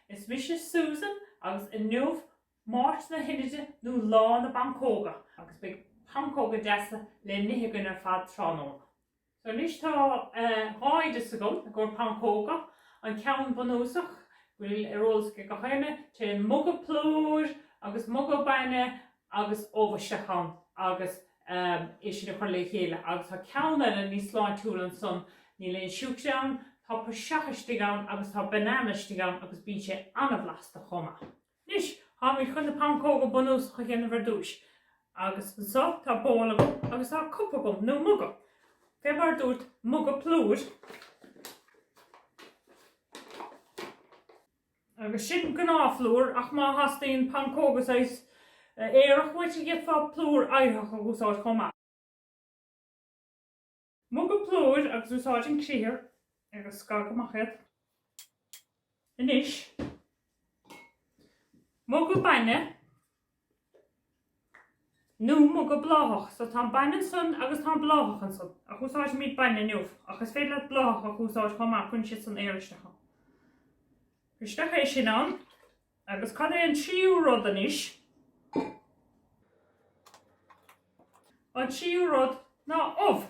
Is Mrs. Susan agus in nuamh máirt na hinide nó lá na Pancóga agus beag Pancóga deasa le nithe ar fad tránóga. So nis tá háide sa gom a gur Pancóga an ceann bunúsach bhfuil arrólasca go chéine té Muga plúir agus Muga Bainne agus óbhaistechan agus is sin chuir le chéile agus tá ceann eile ní sláin túil an son ní leon Siúcra tá Praisseach agus tá bananaiste agus bí sé anabhlasta chuma. Nis há mí chun na Pancóga bunúsach a chéanana bhar dúis agus so tá bóla gom agus tá cúpa gom nó muga. Fe bhar dúirt Muga plúir agus sin Gnáth flúir ach má hastíon Pancógas éis éireach muid a ghead fá plúir Oidhreacht a úsáid chuma. Muga plúir agus úsáid an críoch agus scar go maiad. Inis Muga Bainne nó Muga bláthach, so tá Bainne son agus tá bláthach an son ach úsáid míad Bainne nuamh agus féad le bláthach a úsáid chuma chun siad san éiristeach. Pristeach é sin an agus cad é an tríú rud anis. An tríú rud ná óbh.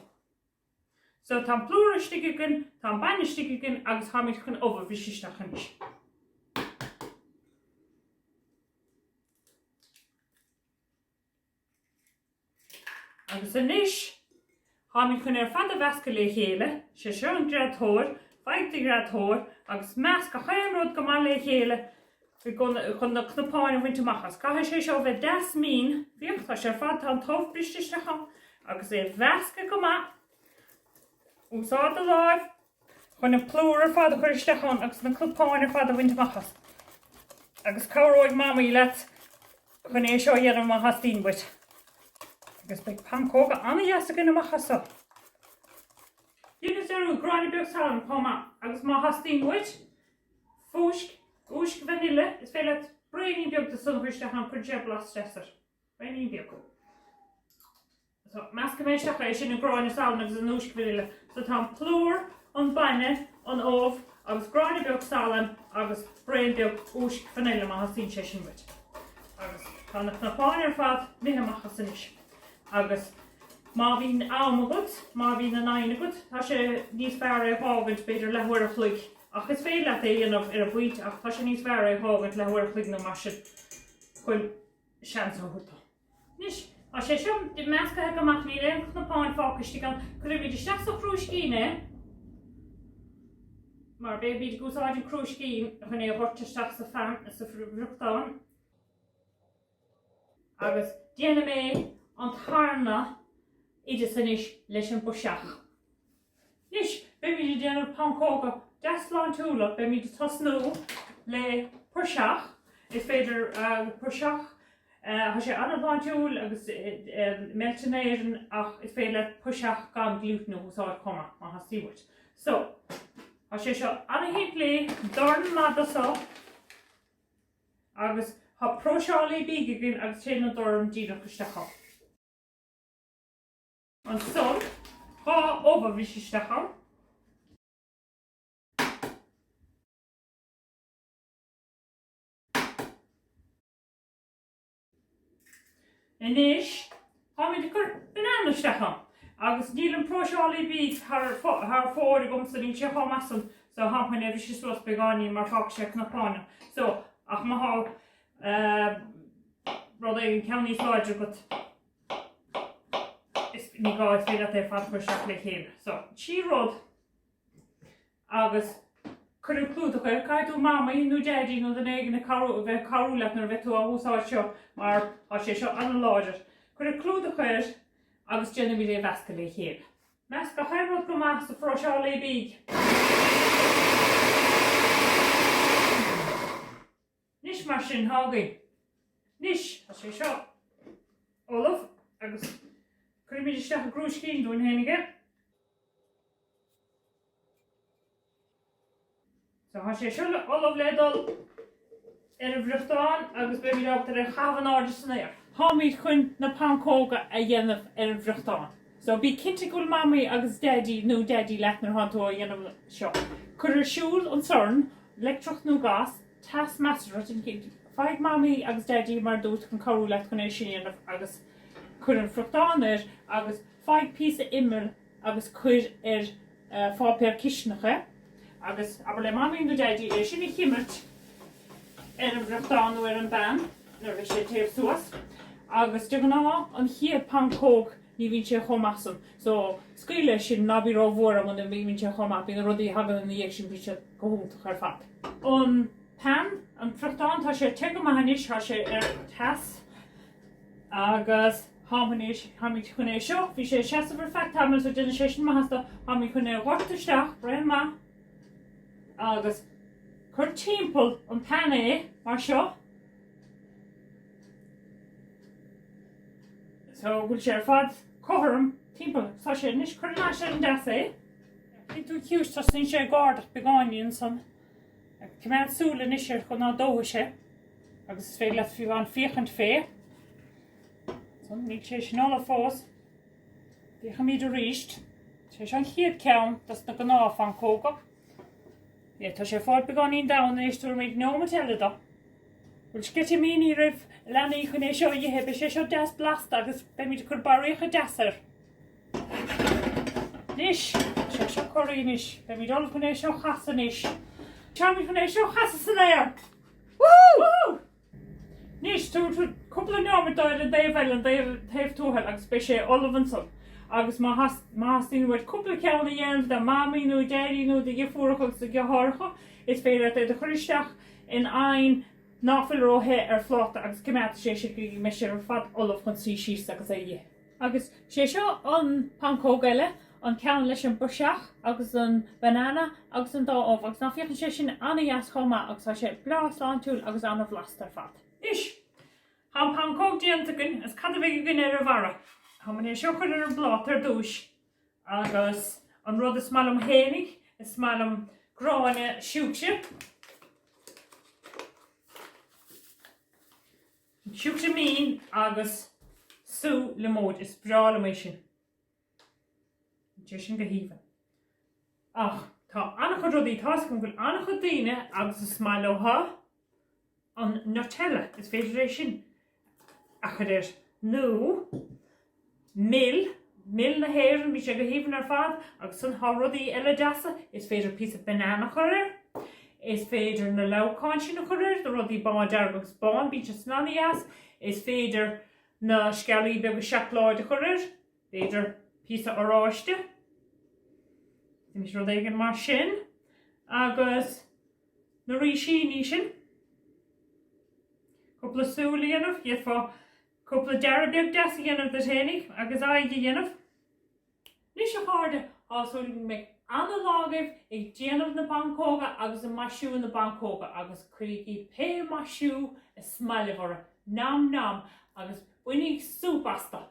So tá plúir stigegan, tá Bainne stigegan agus tá míid chun óbh bhísisteach anis. Agus anis tá míid chun ar fad a bhesca le chéile, sé seo an Eagrathóir, 50 Eagrathóir agus meas go chéan rud go maith le chéile chun na cnapáin bhainte machchas. Caithfidh sé seo bheith 10 mín bhíocht tá sé ar fad tá an tómh brististeach agus é bhesca go maith úsáid a láimh chun na plúir ar fad a chuiristeach agus na cnapáin ar fad a bhainte machchas. Agus cabhróid mamaí leat chun é seo dhéanam a hastín buit. Agus beag Pancóga anna dheasa gine machchasa. Dúnas arú Gráinne Salainn chuma agus má hastín buit úisc fanaille is féile Braon beag de sunhuisteach an chuide bláthach. Braon beag. So measca méisteach é sin na Gráinne Salainn agus an úisc fanaille. So tá plúir an Bainne an óbh agus Gráinne Salainn agus Braon beag úisc fanaille má hastín sé sin buit. Agus tá na cnapáin ar fad nithe machchas anis. Agus má bhín ámagad, má bhín an ainagat, tá sé níos fearr é hágant beidir lehuair a chluig. Ach is féad leat é dhéanamh ar a bhuaite ach tá sé níos fearr é hágant lehuair a chluig nó mar sin chuil seans a thuta. Nis, a sé seo measca heag amach ní réim cnapáin fácaiste gan chuirbh isteach sa chrúiscíine mar bé bhíd gúsáid an chrúiscín chun é a bhirteisteach sa bhreachtáin agus déanam mé an tharna idir sanis leis an buiseach. Nis, be mí déanamh Pancóga 10 slán túla be mí tosnú le buiseach is féidir buiseach tá sé anna slán túil agus meltanéireann ach is féidir le buiseach gan glúten úsáid chuma má hastíbhairt. So, tá sé seo anna himplé Dorn Praisseach agus tá Ruiséal beag agus sé na Dorn díreach isteach. An son, há óbh bhísisteach. Inis, há míid gur bananisteach agus níl an Ruiséal beag thar fóir gom sa ní sé masan so hampain é bhí suas beáí mar fá sé cnapáine. So, ach má há rud é an ceannaí sláidir go ní gáid féad é fad Praisseach le chéile. So, tí rud agus chuir clúd a chuir caiidú mamaí nó déidí nó den éige bheith carú leat nar bheith tú a úsáid seo mar á sé seo anna láidir. Chuir clúd a chuir agus déanam é bhesca le chéile. Meas go chaimrúd go maith sa Ruiséal beag. Nis mar sin hágaí. Nis, a sé seo ólamh agus chuir míid isteach a grúiscín dún hénige. So tá sé seo ólamh ledal ar a bhreachtáin agus be míid átar ar chavan áidir san éir. Tá míid chun na Pancóga a dhéanamh ar a bhreachtáin. So bí cinnte gúil mamaí agus déidí nó déidí leat nar háú a dhéanamh seo. Chuir siúil an sorn, electrocht nó gas, tas master in chéad. Fáid mami agus daddy mar dút chun carú leat chun é sin agus chun an fruchtán agus 5 pí immer agus chuid fápéir cisnecha agus aber le mami go daddy é sin chimmert an fruchtán an ban nar bhí sé taobh suas agus de gná an chiad pancóg ní bhín sé chomasam so scuile sin nabí rá bhór am an bhín sé chomá bí rudí hagan an dhéag sin bhí sé gohúnta chuir fat. An pan an fruchtán tá sé te go maithnis tá sé tas agus háis haí chuné seo, bhí sé seaamar fe tam so duna sé sin maihasta haí chuné bhhartaisteach brein má agus chur timppel an pan mar seo. So bhfuil sé fad chom timppel tá sé níos chuná sé an de é. tú ciúis tá sin sé gáardach beáiníonn san cumad súla níir chun ná dóha sé agus fé le fiú an fichant fé. Ní sé sin ála fós Bhí cha míad ríist sé an chiad ceann das na Gnáth Phancóga. Tá sé fád beáín dana éistú méid nóma teileda. Bhfuil scite míí rih lenaí chun é seo dhé be sé seo deas blasta agus be míid chur baríocha deasar. Nis sé seo choíis be mí dul chun é seo chasanis. Teamí chun é seo chasa san éir. Woo! Nis tú cúpla nómar dáir a déhheil an taobh túthail agus be sé olhansol. agus má hastíhfuir cúpla ceanna dhéanamh de mámaíú déiríú de gghefuachach sa gthorcha is féidir de choristeach in ein náfuilróthe ar flota agus cumát sé go me sé ar fad olah chun sí agus é dhé. Agus sé seo an pancógaile an cean leis an buiseach agus an banana agus an dámh agus ná fiochan sé sin annaheas chomá agus tá sé bláán túúil agus anna bhlastar fad. Is Tá pancóg déantagan as cad bhéh gun ar a bhara. Tá man é seo chuir ar an blát ar dúis agus an rud is smálam hénig is smálam Gráinne Siúcra. Siúcra mín agus sú le mód is brála mé sin. Dé sin go híomh. Ach tá annach chu rudaí táiscom goil annach chu daoine agus is smáilótha an Nutella is féidir éis sin a chuir nó mil na héireann bhí sé go híomhann ar fad agus san rudaí eile deasa is féidir pí banana chuir, is féidir na leáin sin chuir do rudí bán dearg agus bán bí snaías, is féidir na scealaí be go seaachláid a chuir, féidir pí áráiste. Mis rud éigen mar sin agus na Ruiséal sin. Cúpla súla dhéanamh iad fá cúpla dearbeag deasa dhéanamh de ténig agus aige dhéanamh. Ní sé háde áúil me anna lágah ag déanamh na Pancóga agus an maisiú na Pancóga agus chuigí pe maisiú is smailehara nám agus buinnig súpasta.